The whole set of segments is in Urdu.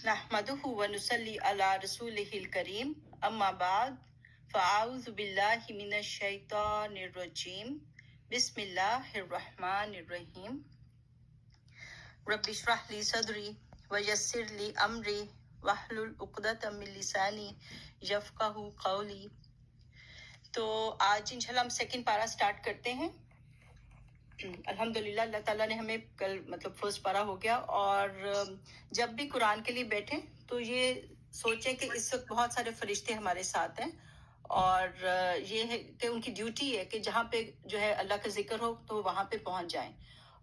نحمده ونصلي على رسوله الكريم اما بعد فاعوذ بالله من الشيطان الرجيم بسم الله الرحمن الرحيم رب اشرح لي صدري ويسر لي امري واحلل عقدة من لساني يفقهوا قولي. تو آج انشاءاللہ ہم سیکنڈ پارا سٹارٹ کرتے ہیں. الحمدللہ اللہ تعالیٰ نے ہمیں کل مطلب فرسٹ پارا ہو گیا. اور جب بھی قرآن کے لیے بیٹھیں تو یہ سوچیں کہ اس وقت بہت سارے فرشتے ہمارے ساتھ ہیں اور یہ ہے کہ ان کی ڈیوٹی ہے کہ جہاں پہ جو ہے اللہ کا ذکر ہو تو وہاں پہ پہنچ جائیں.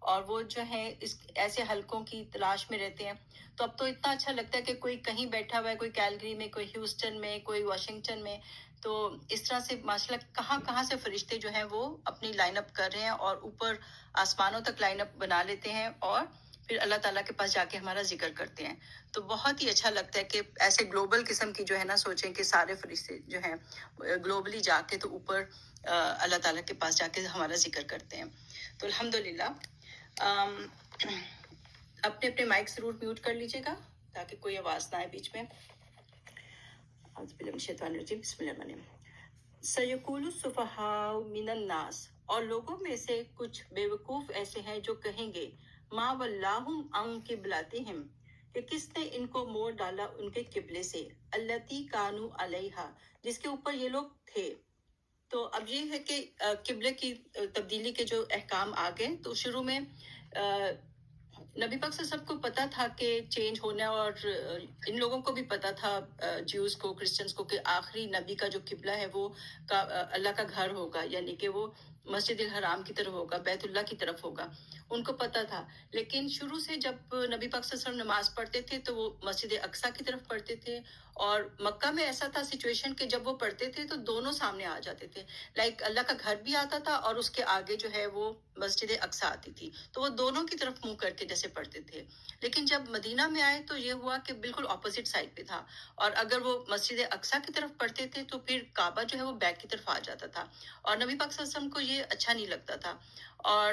اور وہ جو ہے اس ایسے حلقوں کی تلاش میں رہتے ہیں. تو اب تو اتنا اچھا لگتا ہے کہ کوئی کہیں بیٹھا ہوا ہے, کوئی کیلگری میں, کوئی ہیوسٹن میں, کوئی واشنگٹن میں. تو اس طرح سے ماشاء اللہ کہاں کہاں سے فرشتے جو ہیں وہ اپنی لائن اپ کر رہے ہیں اور اوپر آسمانوں تک لائن اپ بنا لیتے ہیں اور پھر اللہ تعالیٰ کے پاس جا کے ہمارا ذکر کرتے ہیں. تو بہت ہی اچھا لگتا ہے کہ ایسے گلوبل قسم کی جو ہے نا سوچیں کہ سارے فرشتے جو ہیں گلوبلی جا کے تو اوپر اللہ تعالیٰ کے پاس جا کے ہمارا ذکر کرتے ہیں. تو الحمدللہ اپنے اپنے مائک ضرور میوٹ کر لیجیے گا تاکہ کوئی آواز نہ آئے بیچ میں. اعوذ باللہ من الشیطان الرجیم بسم اللہ الرحمن الرحیم. سیقول السفہاء من الناس, اور لوگوں میں سے کچھ بے وقوف ایسے ہیں جو کہیں گے ما ولاہم عن قبلتہم, کہ کس نے ان کو موڑ ڈالا ان کے قبلے سے, التی کانوا علیہا, جس کے اوپر یہ لوگ تھے. تو اب یہ ہے کہ قبلے کی تبدیلی کے جو احکام آ گئے. تو شروع میں نبی پاک صلی اللہ علیہ وسلم کو پتا تھا کہ چینج ہونا ہے, اور ان لوگوں کو بھی پتا تھا جیوز کو, کرسچنز کو, کہ آخری نبی کا جو قبلہ ہے وہ اللہ کا گھر ہوگا, یعنی کہ وہ مسجد الحرام کی طرف ہوگا, بیت اللہ کی طرف ہوگا. ان کو پتا تھا. لیکن شروع سے جب نبی پاک صلی اللہ علیہ وسلم نماز پڑھتے تھے تو وہ مسجد اقصیٰ کی طرف پڑھتے تھے. اور مکہ میں ایسا تھا سچویشن کہ جب وہ پڑھتے تھے تو دونوں سامنے آ جاتے تھے. لائک اللہ کا گھر بھی آتا تھا اور اس کے آگے جو ہے وہ مسجد اقصیٰ آتی تھی. تو وہ دونوں کی طرف منہ کر کے جیسے پڑھتے تھے. لیکن جب مدینہ میں آئے تو یہ ہوا کہ بالکل اپوزٹ سائڈ پہ تھا, اور اگر وہ مسجد اقصیٰ کی طرف پڑھتے تھے تو پھر کعبہ جو ہے وہ بیک کی طرف آ جاتا تھا, اور نبی پاک صلی اللہ علیہ وسلم کو یہ اچھا نہیں لگتا تھا. اور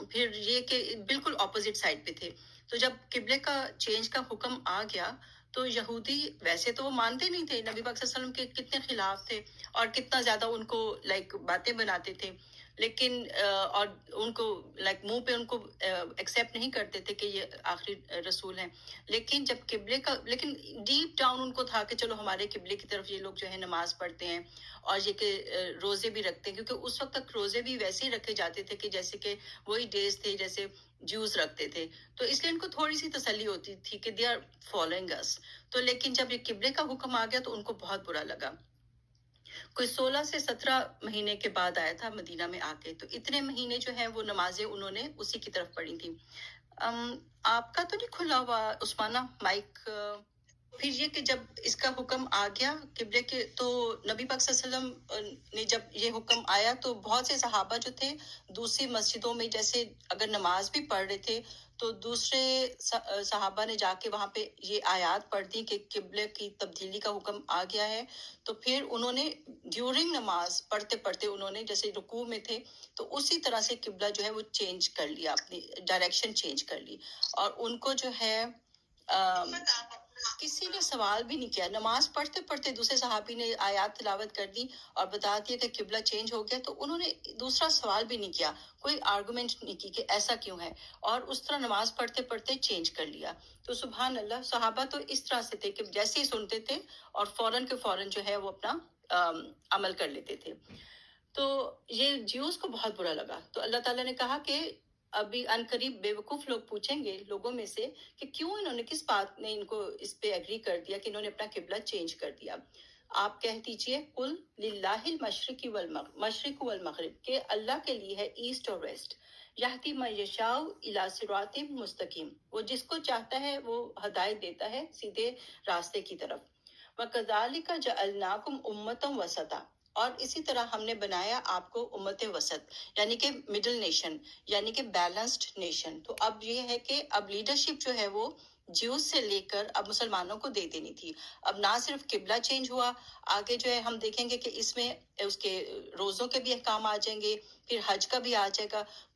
پھر یہ کہ بالکل اپوزٹ سائڈ پہ تھے. تو جب قبلے کا چینج کا حکم آ گیا تو یہودی ویسے تو وہ مانتے نہیں تھے, نبی پاک صلی اللہ علیہ وسلم کے کتنے خلاف تھے اور کتنا زیادہ ان کو لائک باتیں بناتے تھے, لیکن اور ان کو لائک منہ پہ ان کو ایکسیپٹ نہیں کرتے تھے کہ یہ آخری رسول ہیں. لیکن جب قبلے کا, لیکن ڈیپ ڈاؤن ان کو تھا کہ چلو ہمارے قبلے کی طرف یہ لوگ جو ہے نماز پڑھتے ہیں اور یہ کہ روزے بھی رکھتے ہیں, کیونکہ اس وقت تک روزے بھی ویسے ہی رکھے جاتے تھے کہ جیسے کہ وہی ڈیز تھے جیسے جوز رکھتے تھے. تو اس لیے ان کو تھوڑی سی تسلی ہوتی تھی کہ دے آر فالوئنگ اس. تو لیکن جب یہ قبلے کا حکم آ گیا تو ان کو بہت برا لگا. کوئی 16 سے 17 مہینے کے بعد آیا تھا مدینہ میں آ کے, تو اتنے مہینے جو ہیں وہ نمازیں انہوں نے اسی کی طرف پڑھی تھی. آپ کا تو نہیں کھلا ہوا عثمانہ مائک. پھر یہ کہ جب اس کا حکم آ گیا قبلے کے, تو نبی پاک صلی اللہ علیہ وسلم نے جب یہ حکم آیا تو بہت سے صحابہ جو تھے دوسری مسجدوں میں جیسے اگر نماز بھی پڑھ رہے تھے تو دوسرے صحابہ نے جا کے وہاں پہ یہ آیات پڑھ دی کہ قبلے کی تبدیلی کا حکم آ گیا ہے. تو پھر انہوں نے ڈیورنگ نماز پڑھتے پڑھتے انہوں نے جیسے رکوع میں تھے تو اسی طرح سے قبلہ جو ہے وہ چینج کر لیا, اپنی ڈائریکشن چینج کر لی. اور ان کو جو ہے کسی نے سوال بھی نہیں کیا. نماز پڑھتے پڑھتے دوسرے صحابی نے آیات تلاوت کر دی اور بتا دیا کہ قبلہ چینج ہو گیا, تو انہوں نے دوسرا سوال بھی نہیں کیا, کوئی آرگومنٹ نہیں کی کہ ایسا کیوں ہے, اور اس طرح نماز پڑھتے پڑھتے چینج کر لیا. تو سبحان اللہ, صحابہ تو اس طرح سے تھے کہ جیسے ہی سنتے تھے اور فوراً کے فوراً جو ہے وہ اپنا عمل کر لیتے تھے. تو یہ جیوز کو بہت برا لگا. تو اللہ تعالیٰ نے کہا کہ ابھی ان قریب بے وقوف لوگ پوچھیں گے لوگوں میں سے کہ کیوں انہوں نے, کس بات نے ان کو اس پہ ایگری کر دیا کہ انہوں نے اپنا قبلہ چینج کر دیا. آپ کہہ دیجئے قل للہ المشرق مشرق والمغرب, کہ اللہ کے لیے ہے ایسٹ اور ویسٹ. یہدی من یشاء الی صراط مستقیم, وہ جس کو چاہتا ہے وہ ہدایت دیتا ہے سیدھے راستے کی طرف. وَكَذَلِكَ جَعَلْنَاكُمْ أُمَّةً وَسَطًا, اور اسی طرح ہم نے بنایا آپ کو امت وسط, یعنی کہ مڈل نیشن, یعنی کہ بیلنسڈ نیشن. تو اب یہ ہے کہ اب لیڈرشپ جو ہے وہ جیوز سے لے کر اب مسلمانوں کو دے دینی تھی. اب نہ صرف قبلہ چینج ہوا, آگے جو ہے ہم دیکھیں گے کہ اس میں اس کے روزوں کے بھی احکام آ جائیں گے, پھر حج کا بھی آ جائے گا.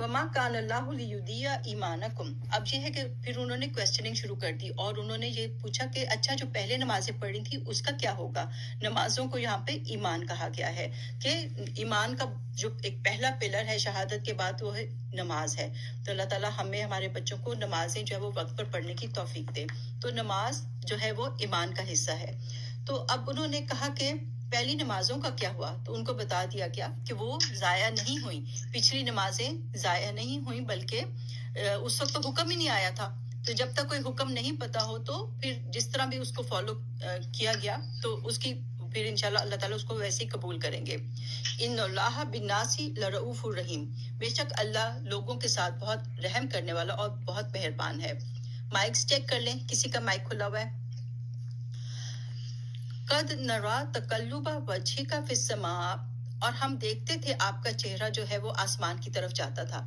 وما کان اللہ لیضیع ایمانکم. اب یہ ہے کہ پھر انہوں نے کوشچننگ شروع کر دی اور انہوں نے یہ پوچھا کہ اچھا جو پہلے نمازیں پڑھی تھی اس کا کیا ہوگا. نمازوں کو یہاں پہ ایمان کہا گیا ہے کہ ایمان کا جو ایک پہلا پلر ہے شہادت کے بعد وہ ہے نماز ہے. تو اللہ تعالیٰ ہمیں ہمارے بچوں کو نمازیں جو ہے وہ وقت پر پڑھنے کی توفیق دے. تو نماز جو ہے وہ ایمان کا حصہ ہے. تو اب انہوں نے کہا کہ پہلی نمازوں کا کیا ہوا. تو ان کو بتا دیا گیا کہ وہ ضائع نہیں ہوئی. پچھلی نمازیں ضائع نہیں ہوئی بلکہ اس وقت تو حکم ہی نہیں آیا تھا. تو جب تک کوئی حکم نہیں پتا ہو تو پھر جس طرح بھی اس کو فالو کیا گیا تو اس کی پھر انشاءاللہ اللہ تعالیٰ اس کو ویسے ہی قبول کریں گے. ان اللہ بالناس لرؤوف الرحیم. بے شک اللہ لوگوں کے ساتھ بہت رحم کرنے والا اور بہت مہربان ہے. مائکس چیک کر لیں, کسی کا مائک کھلا ہوا ہے. قد نرا تقلب وجهک فی السماء. اور ہم دیکھتے تھے آپ کا چہرہ جو ہے وہ آسمان کی طرف جاتا تھا.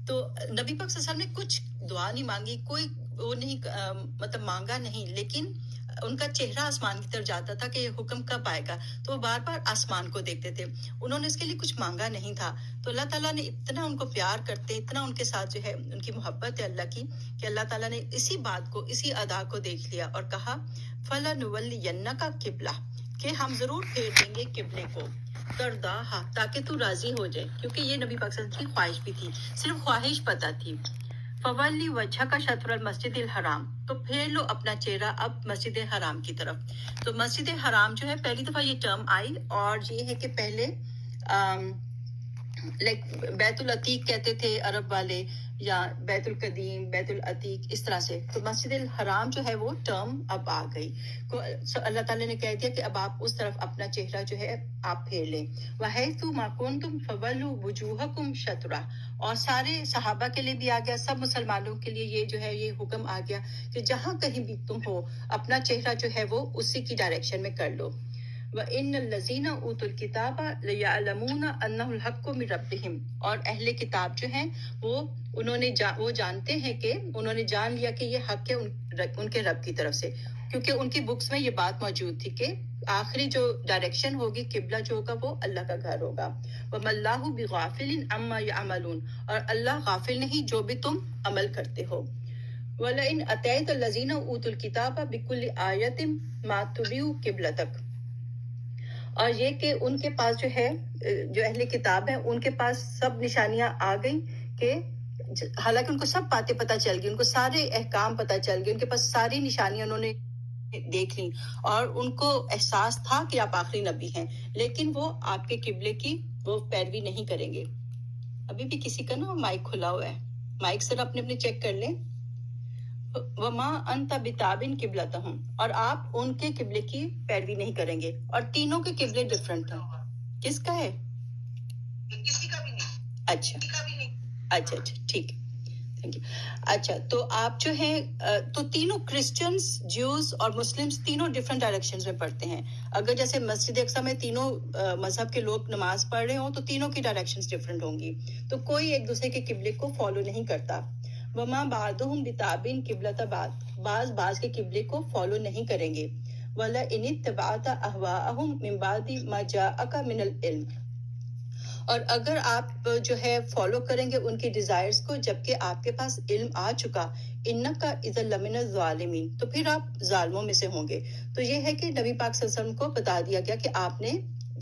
تو نبی پاک صلی اللہ علیہ وسلم نے کچھ دعا نہیں مانگی, کوئی وہ نہیں مطلب مانگا نہیں, لیکن ان کا چہرہ آسمان کی طرف جاتا تھا کہ یہ حکم کب آئے گا. تو وہ بار بار آسمان کو دیکھتے تھے. انہوں نے اس کے لیے کچھ مانگا نہیں تھا. تو اللہ تعالیٰ نے اتنا ان کو پیار کرتے, اتنا ان کے ساتھ جو ہے ان کی محبت ہے اللہ کی, کہ اللہ تعالیٰ نے اسی بات کو, اسی ادا کو دیکھ لیا اور کہا فَلَنُوَلِّيَنَّكَ قِبْلَةً, کہ ہم ضرور پھیر دیں گے قبلے کو, ترضاہا, تاکہ تو راضی ہو جائے. کیونکہ یہ نبی پاک صلی اللہ علیہ وسلم کی خواہش بھی تھی, صرف خواہش پتہ تھی. فولی وجہ کا شطر المسجد الحرام, تو پھیر لو اپنا چہرہ اب مسجد حرام کی طرف. تو مسجد حرام جو ہے پہلی دفعہ یہ ٹرم آئی, اور یہ ہے کہ پہلے بیت العتیق کہتے تھے عرب والے, یا بیت القدیم, بیت العتیق, اس طرح سے. تو مسجد الحرام جو ہے وہ ٹرم اب آ گئی. اللہ تعالیٰ نے کہہ دیا کہ اب آپ اس طرف اپنا چہرہ جو ہے آپ پھیر لیں. وَحَيْثُ مَا كُنْتُمْ فَوَلُّوا وُجُوهَكُمْ شَطْرَهُ, اور سارے صحابہ کے لیے بھی آ گیا, سب مسلمانوں کے لیے یہ جو ہے یہ حکم آ گیا کہ جہاں کہیں بھی تم ہو اپنا چہرہ جو ہے وہ اسی کی ڈائریکشن میں کر لو. وَإِنَّ الَّذِينَ أُوتُوا الْكِتَابَ لَيَعْلَمُونَ أَنَّهُ الْحَقُّ مِنْ رَبِّهِمْ, اور اہل کتاب جو ہیں وہ جانتے ہیں کہ انہوں نے جان لیا کہ یہ حق ہے ان کے رب کی طرف سے, کیونکہ ان کی بکس میں یہ بات موجود تھی کہ آخری جو ڈائریکشن ہوگی, قبلہ جو ہوگا وہ اللہ کا گھر ہوگا. وَمَا اللَّهُ بِغَافِلٍ عَمَّا يَعْمَلُونَ, اور اللہ غافل نہیں جو بھی تم عمل کرتے ہو. وَلَئِنْ أَتَيْتَ الَّذِينَ أُوتُوا الْكِتَابَ بِكُلِّ آيَةٍ مَا تُبِعُوا قِبْلَتَكَ, اور یہ کہ ان کے پاس جو ہے جو اہل کتاب ہے ان کے پاس سب نشانیاں آ گئیں, کہ حالانکہ ان کو سب باتیں پتہ چل گئی, ان کو سارے احکام پتہ چل گئے, ان کے پاس ساری نشانیاں انہوں نے دیکھ لی, اور ان کو احساس تھا کہ آپ آخری نبی ہیں, لیکن وہ آپ کے قبلے کی وہ پیروی نہیں کریں گے. ابھی بھی کسی کا نا مائک کھلا ہوا ہے, مائک سر اپنے اپنے چیک کر لیں. وما انت بتابن قبلتہم, اور آپ ان کے قبلے کی پیروی نہیں کریں گے. اور تینوں کے قبلے ڈفرنٹ ہیں. کس کا ہے؟ کسی کا بھی نہیں. اچھا اچھا ٹھیک ہے, تھینک یو. اچھا, تو آپ جو ہیں تو تینوں کرسچنز, جیوز اور مسلمز تینوں ڈفرنٹ ڈائریکشنز میں پڑھتے ہیں. اگر جیسے مسجد اقصی میں تینوں مذہب کے لوگ نماز پڑھ رہے ہوں تو تینوں کی ڈائریکشنز ڈفرنٹ ہوں گی, تو کوئی ایک دوسرے کے قبلے کو فالو نہیں کرتا. وما بعضهم بتابعین قبلۃ بعض, بعض کے قبلے کو فالو نہیں کریں گے. وَلَئِنِ اتَّبَعْتَ أَهْوَاءَهُمْ مِنْ بَعْدِ مَا جَاءَكَ مِنَ الْعِلْمِ, اور اگر آپ جو ہے فالو کریں گے ان کی ڈیزائرز کو جبکہ آپ کے پاس علم آ چکا, إِنَّكَ إِذًا لَمِنَ الظَّالِمِينَ, تو پھر آپ ظالموں میں سے ہوں گے. تو یہ ہے کہ نبی پاک صلی اللہ علیہ وسلم کو بتا دیا گیا کہ آپ نے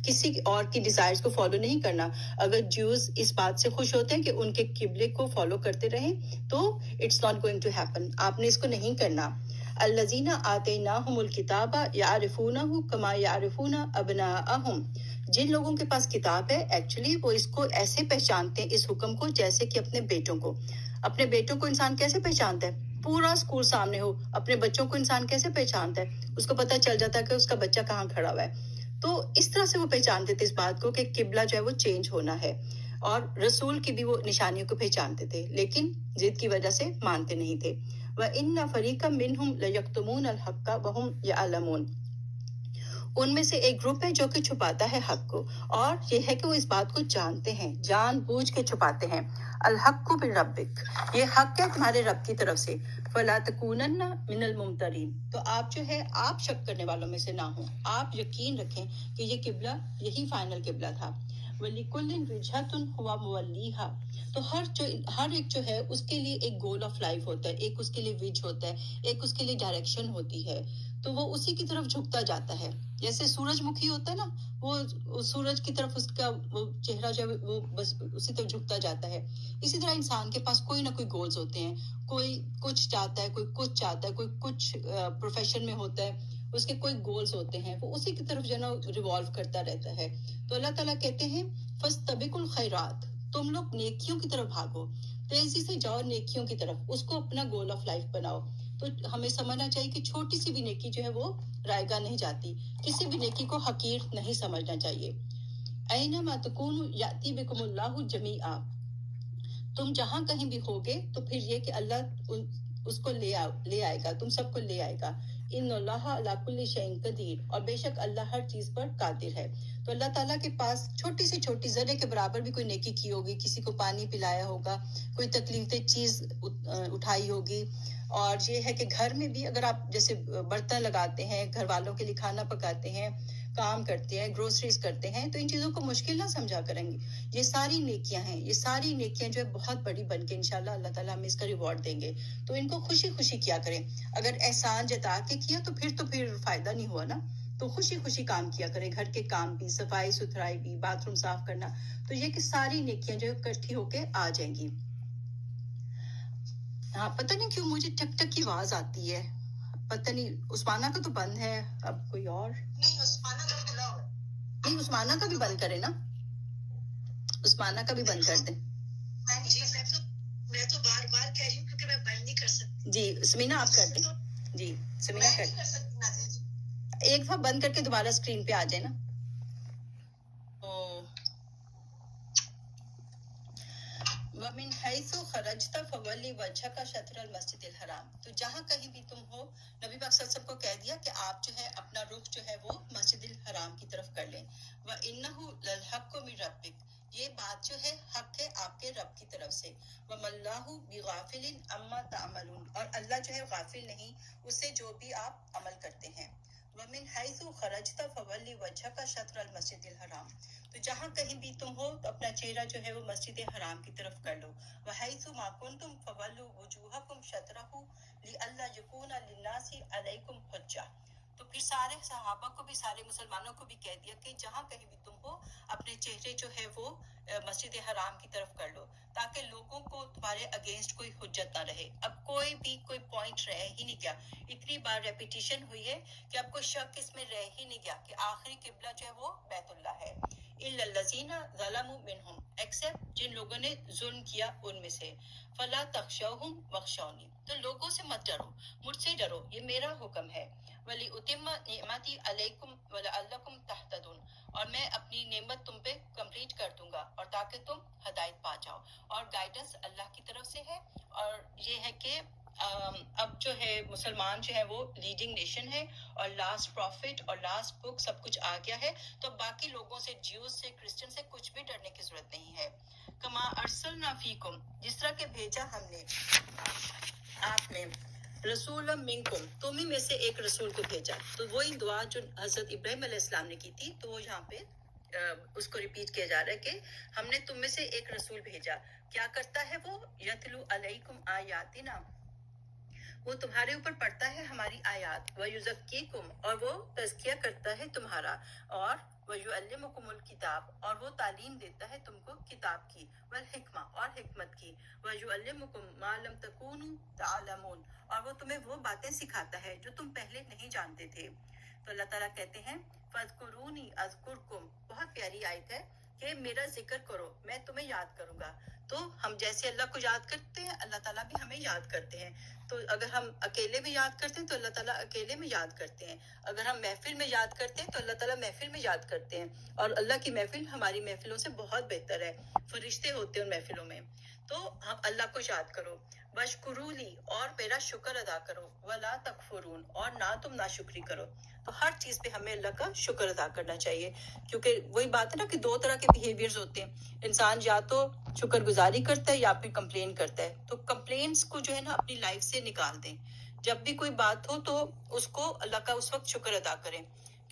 کسی اور کی ڈیزائرز کو فالو نہیں کرنا. اگر جوز اس بات سے خوش ہوتے ہیں کہ ان کے قبلے کو فالو کرتے رہیں تو it's not going to happen, آپ نے اس کو نہیں کرنا. الذین آتیناہم الکتاب یعرفونہ کما یعرفون ابناءہم, جن لوگوں کے پاس کتاب ہے ایکچولی وہ اس کو ایسے پہچانتے ہیں, اس حکم کو, جیسے کہ اپنے بیٹوں کو. اپنے بیٹوں کو انسان کیسے پہچانتا ہے؟ پورا اسکول سامنے ہو, اپنے بچوں کو انسان کیسے پہچانتا ہے؟ اس کو پتہ چل جاتا ہے کہ اس کا بچہ کہاں کھڑا ہوا ہے. تو اس طرح سے وہ پہچانتے تھے اس بات کو کہ قبلہ جو ہے وہ چینج ہونا ہے, اور رسول کی بھی وہ نشانیوں کو پہچانتے تھے, لیکن ضد کی وجہ سے مانتے نہیں تھے. وَإِنَّ فَرِيقًا مِّنْهُمْ لَيَكْتُمُونَ الْحَقَّ وَهُمْ يَعْلَمُونَ, ان میں سے ایک گروپ ہے جو کہ چھپاتا ہے حق کو, اور یہ ہے کہ وہ اس بات کو جانتے ہیں, جان بوجھ کے چھپاتے ہیں. الحق من ربک, یہ حق ہے تمہارے رب کی طرف سے. فلا تکونن من الممترین, تو آپ جو ہے آپ شک کرنے والوں میں سے نہ ہوں, آپ یقین رکھیں کہ یہ قبلہ یہی فائنل قبلہ تھا. وَلِكُلٍّ وِجْهَةٌ هُوَ مُوَلِّيهَا, تو ہر ایک جو ہے اس کے لیے ایک گول آف لائف ہوتا ہے، ایک اس کے لیے وج ہوتا ہے، ایک اس کے لیے ڈائریکشن ہوتی ہے، تو وہ اسی کی طرف جھکتا جاتا ہے. جیسے سورج مکھی ہوتا ہے نا، وہ سورج کی طرف اس کا وہ چہرہ جو ہے وہ بس اسی طرف جھکتا جاتا ہے. اسی طرح انسان کے پاس کوئی نہ کوئی گولز ہوتے ہیں، کوئی کچھ چاہتا ہے، کوئی کچھ چاہتا ہے، کوئی کچھ پروفیشن میں ہوتا ہے، اس کے کوئی گولز ہوتے ہیں، وہ اسی کی طرف جو ہے نا ریوالو کرتا رہتا ہے. تو اللہ تعالیٰ کہتے ہیں فَاسْتَبِقُوا الْخَيْرَاتِ، تم لوگ نیکیوں کی طرف بھاگو، تیزی سے جاؤ نیکیوں کی طرف، اس کو اپنا گول آف لائف بناؤ. تو ہمیں سمجھنا چاہیے کہ چھوٹی سی بھی نیکی جو ہے وہ رائے گاہ نہیں جاتی، کسی بھی نیکی کو حقیر نہیں سمجھنا چاہیے. اینما تکونوا یاتی بکم اللہ جمیعا، تم جہاں کہیں بھی ہوگے تو پھر یہ کہ اللہ اس کو لے آئے گا، تم سب کو لے آئے گا. ان اللہ علی کل شیء قدیر، اور بے شک اللہ ہر چیز پر قادر ہے. تو اللہ تعالیٰ کے پاس چھوٹی سے چھوٹی ذرے کے برابر بھی کوئی نیکی کی ہوگی، کسی کو پانی پلایا ہوگا، کوئی تکلیف دہ چیز اٹھائی ہوگی. اور یہ ہے کہ گھر میں بھی اگر آپ جیسے برتن لگاتے ہیں، گھر والوں کے لیے کھانا پکاتے ہیں، کام کرتے ہیں، گروسریز کرتے ہیں، تو ان چیزوں کو مشکل نہ سمجھا کریں گے. یہ ساری نیکیاں ہیں، یہ ساری نیکیاں جو ہے بہت بڑی بن کے انشاءاللہ اللہ تعالیٰ ہمیں اس کا ریوارڈ دیں گے. تو ان کو خوشی خوشی کیا کریں. اگر احسان جتا کے کیا تو پھر فائدہ نہیں ہوا نا. تو خوشی خوشی کام کیا کریں، گھر کے کام بھی، صفائی ستھرائی بھی، باتھ روم صاف کرنا. تو یہ کہ ساری نیکیاں جو اکٹھی ہو کے آ جائیں گی. ہاں، پتہ نہیں کیوں مجھے ٹک ٹک کی آواز آتی ہے. پتہ نہیں عثمانہ کا تو بند ہے، اب کوئی اور نہیں. عثمانہ کا کھلا ہوا ہے. نہیں، عثمانہ کا بھی بند کرے نا، عثمانہ کا بھی بند کر دیں. جی میں تو بار بار کہہ رہی ہوں کیونکہ میں بند نہیں کر سکتی. جی سمینا آپ کر دیں. جی سمینا کر سکتی نازیہ جی. ایک دفعہ بند کر کے دوبارہ اسکرین پہ آ جائے نا. وَمِنْ حَيْثُ خَرَجْتَ فَوَلِّ وَجْهَكَ شَطْرَ الْمَسْجِدِ الْحَرَامِ، تو جہاں کہیں بھی تم ہو، نبی پاک صلی اللہ علیہ وسلم کو کہہ دیا کہ آپ جو ہے اپنا رخ جو ہے وہ مسجد الحرام کی طرف کر لیں. وَإِنَّهُ لَلْحَقُّ مِنْ رَبِّكَ، یہ بات جو ہے حق ہے آپ کے رب کی طرف سے. وَمَا اللَّهُ بِغَافِلٍ عَمَّا تَعْمَلُونَ، اور اللہ جو ہے غافل نہیں اس سے جو بھی آپ عمل کرتے ہیں. وَمِنْ حَيْثُ خَرَجْتَ فَوَلِّ وَجْهَكَ شَطْرَ الْمَسْجِدِ الْحَرَامِ، تو جہاں کہیں بھی تم ہو تو اپنا چہرہ جو ہے وہ مسجد حرام کی طرف کر لو. وَحَيْثُ مَا كُنْتُمْ فَوَلُّوا وُجُوهَكُمْ شَطْرَهُ لِئَلَّا يَكُونَ لِلنَّاسِ عَلَيْكُمْ حُجَّةٌ، تو پھر سارے صحابہ کو بھی، سارے مسلمانوں کو بھی کہہ دیا کہ جہاں کہیں بھی تم ہو اپنے چہرے جو ہے وہ مسجد حرام کی طرف کر لو، تاکہ لوگوں کو تمہارے اگینسٹ کوئی حجت نہ رہے. اب کوئی پوائنٹ رہ ہی نہیں گیا، اتنی بار ریپیٹیشن ہوئی ہے کہ اب کوئی شک اس میں رہ ہی نہیں گیا کہ آخری قبلہ جو ہے وہ بیت اللہ ہے. اِلَّا الَّذِينَ ظَلَمُوا مِنْهُمْ، ایکسپٹ جن لوگوں نے ظلم کیا ان میں سے. فَلَا تَخْشَوْهُمْ وَاخْشَوْنِي، تو لوگوں سے مت ڈرو، مجھ سے ڈرو، یہ میرا حکم ہے. وَلِأُتِمَّ نِعْمَتِي عَلَيْكُمْ وَلَعَلَّكُمْ تَهْتَدُونَ، اور میں اپنی نعمت تم پہ کمپلیٹ کر دوں گا اور تاکہ تم ہدایت پا جاؤ. اور گائیڈنس اللہ کی طرف سے ہے. اور یہ ہے کہ اب جو ہے مسلمان جو ہے وہ لیڈنگ نیشن ہے، اور لاسٹ پروفٹ اور لاسٹ بک سب کچھ آ گیا ہے. تو باقی لوگوں سے، جیوز سے، کرسچن سے کچھ بھی ڈرنے کی ضرورت نہیں ہے. کما ارسلنا فیکم، جس طرح کہ بھیجا ہم نے آپ میں، رسول منکم، تمہیں میں سے ایک رسول کو بھیجا. تو وہی دعا جو حضرت ابراہیم علیہ السلام نے کی تھی، تو وہ یہاں پہ اس کو ریپیٹ کیا جا رہا ہے کہ ہم نے تم میں سے ایک رسول بھیجا. کیا کرتا ہے وہ؟ یتلو علیکم آیاتنا، وہ تمہارے اوپر پڑھتا ہے ہماری آیات. وَيُزَكِّيكُمْ، اور وہ تزکیہ کرتا ہے تمہارا. اور وَيُعَلِّمُكُمُ الْكِتَابَ، اور وہ تعلیم دیتا ہے تم کو کتاب کی. وَالْحِکْمَةَ، اور حکمت کی. وَيُعَلِّمُكُمْ مَا لَمْ تَكُونُوا تَعْلَمُونَ، اور وہ تمہیں وہ باتیں سکھاتا ہے جو تم پہلے نہیں جانتے تھے. تو اللہ تعالیٰ کہتے ہیں فَاذْكُرُونِي أَذْكُرْكُمْ، بہت پیاری آیت ہے کہ میرا ذکر کرو میں تمہیں یاد کروں گا. تو ہم جیسے اللہ کو یاد کرتے ہیں اللہ تعالیٰ بھی ہمیں یاد کرتے ہیں. تو اگر ہم اکیلے میں یاد کرتے ہیں تو اللہ تعالیٰ اکیلے میں یاد کرتے ہیں. اگر ہم محفل میں یاد کرتے ہیں تو اللہ تعالیٰ محفل میں یاد کرتے ہیں. اور اللہ کی محفل ہماری محفلوں سے بہت بہتر ہے، فرشتے ہوتے ہیں ان محفلوں میں. تو ہم اللہ کو یاد کرو. وَاشْكُرُوا لِي، اور میرا شکر ادا کرو. وَلَا تَكْفُرُونَ، اور نہ تم ناشکری کرو. تو ہر چیز پہ ہمیں اللہ کا شکر ادا کرنا چاہیے، کیونکہ وہی بات ہے نا کہ دو طرح کے بیہیویئرز ہوتے ہیں. انسان یا تو شکر گزاری کرتا ہے یا پھر کمپلین کرتا ہے. تو کمپلینس کو جو ہے نا اپنی لائف سے نکال دیں. جب بھی کوئی بات ہو تو اس کو اللہ کا اس وقت شکر ادا کریں،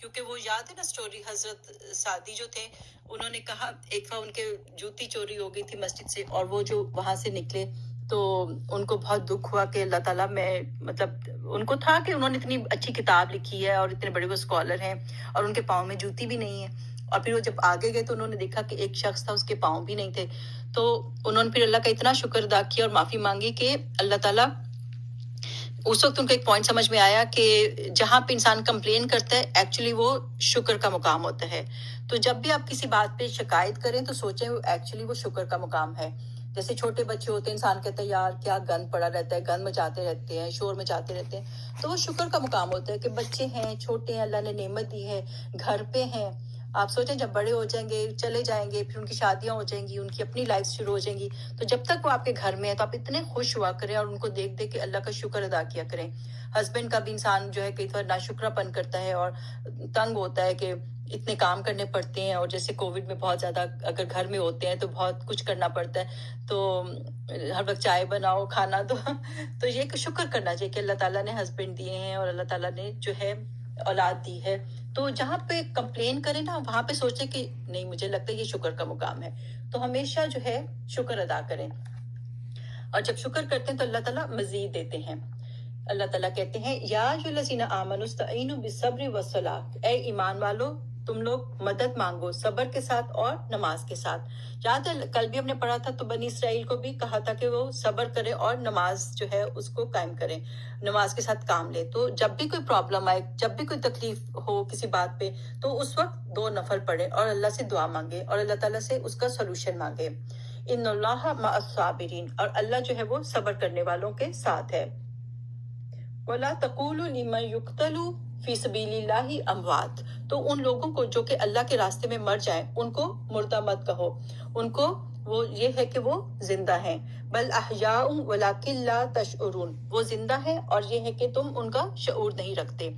کیونکہ وہ یاد ہے نا اسٹوری، حضرت سعدی جو تھے انہوں نے کہا ایک بار ان کے جوتی چوری ہو گئی تھی مسجد سے، اور وہ جو وہاں سے نکلے تو ان کو بہت دکھ ہوا کہ اللہ تعالیٰ میں مطلب ان کو تھا کہ انہوں نے اتنی اچھی کتاب لکھی ہے اور اتنے بڑے وہ اسکالر ہیں اور ان کے پاؤں میں جوتی بھی نہیں ہے، اور پھر وہ جب آگے گئے تو انہوں نے دیکھا کہ ایک شخص تھا اس کے پاؤں بھی نہیں تھے، تو انہوں نے پھر اللہ کا اتنا شکر ادا کیا اور معافی مانگی کہ اللہ تعالیٰ، اس وقت ان کو ایک پوائنٹ سمجھ میں آیا کہ جہاں پہ انسان کمپلین کرتا ہے ایکچولی وہ شکر کا مقام ہوتا ہے. تو جب بھی آپ کسی بات پہ شکایت کریں تو سوچیں ایکچولی وہ شکر کا مقام ہے. جیسے چھوٹے بچے ہوتے ہیں، انسان کہتا ہے یار کیا گند پڑا رہتا ہے، گند مچاتے رہتے ہیں، شور مچاتے رہتے ہیں، تو وہ شکر کا مقام ہوتا ہے کہ بچے ہیں، چھوٹے ہیں، اللہ نے نعمت دی ہے، گھر پہ ہیں. آپ سوچیں جب بڑے ہو جائیں گے، چلے جائیں گے، پھر ان کی شادیاں ہو جائیں گی، ان کی اپنی لائف شروع ہو جائیں گی، تو جب تک وہ آپ کے گھر میں ہے تو آپ اتنے خوش ہوا کریں اور ان کو دیکھ دیکھ کے اللہ کا شکر ادا کیا کریں. ہسبینڈ کا بھی انسان جو ہے کئی بار ناشکرا پن کرتا ہے اور تنگ ہوتا ہے کہ اتنے کام کرنے پڑتے ہیں، اور جیسے کووڈ میں بہت زیادہ اگر گھر میں ہوتے ہیں تو بہت کچھ کرنا پڑتا ہے، تو ہر وقت چائے بناؤ، کھانا دو، تو یہ کہ شکر کرنا چاہیے کہ اللہ تعالیٰ نے ہسبینڈ دیے ہیں اور اللہ تعالیٰ نے جو ہے اولاد دی ہے. تو جہاں پہ کمپلین کریں نا وہاں پہ سوچیں کہ نہیں، مجھے لگتا ہے یہ شکر کا مقام ہے، تو ہمیشہ جو ہے شکر ادا کریں. اور جب شکر کرتے ہیں تو اللہ تعالیٰ مزید دیتے ہیں. اللہ تعالیٰ کہتے ہیں یا الذین آمنوا استعینوا بالصبر والصلاۃ، اے ایمان والو تم لوگ مدد مانگو صبر کے ساتھ اور نماز کے ساتھ. یاد ہے کل بھی ہم نے پڑھا تھا، تو بنی اسرائیل کو بھی کہا تھا کہ وہ صبر کرے اور نماز جو ہے اس کو قائم کرے، نماز کے ساتھ کام لے. تو جب بھی کوئی پرابلم آئے، جب بھی کوئی تکلیف ہو کسی بات پہ، تو اس وقت 2 نفل پڑھے اور اللہ سے دعا مانگے اور اللہ تعالیٰ سے اس کا سولوشن مانگے. ان اللہ مع الصابرین، اور اللہ جو ہے وہ صبر کرنے والوں کے ساتھ ہے. وَلَا تَقُولُوا لِمَنْ يُقْتَلُ فِي سَبِيلِ اللَّهِ أَمْوَاتٌ، تو ان لوگوں کو جو کہ اللہ کے راستے میں مر جائیں ان کو مردہ مت کہو، ان کو وہ یہ ہے کہ وہ زندہ ہیں. بل احیاء ولکن لا تشعرون، وہ زندہ ہیں اور یہ ہے کہ تم ان کا شعور نہیں رکھتے.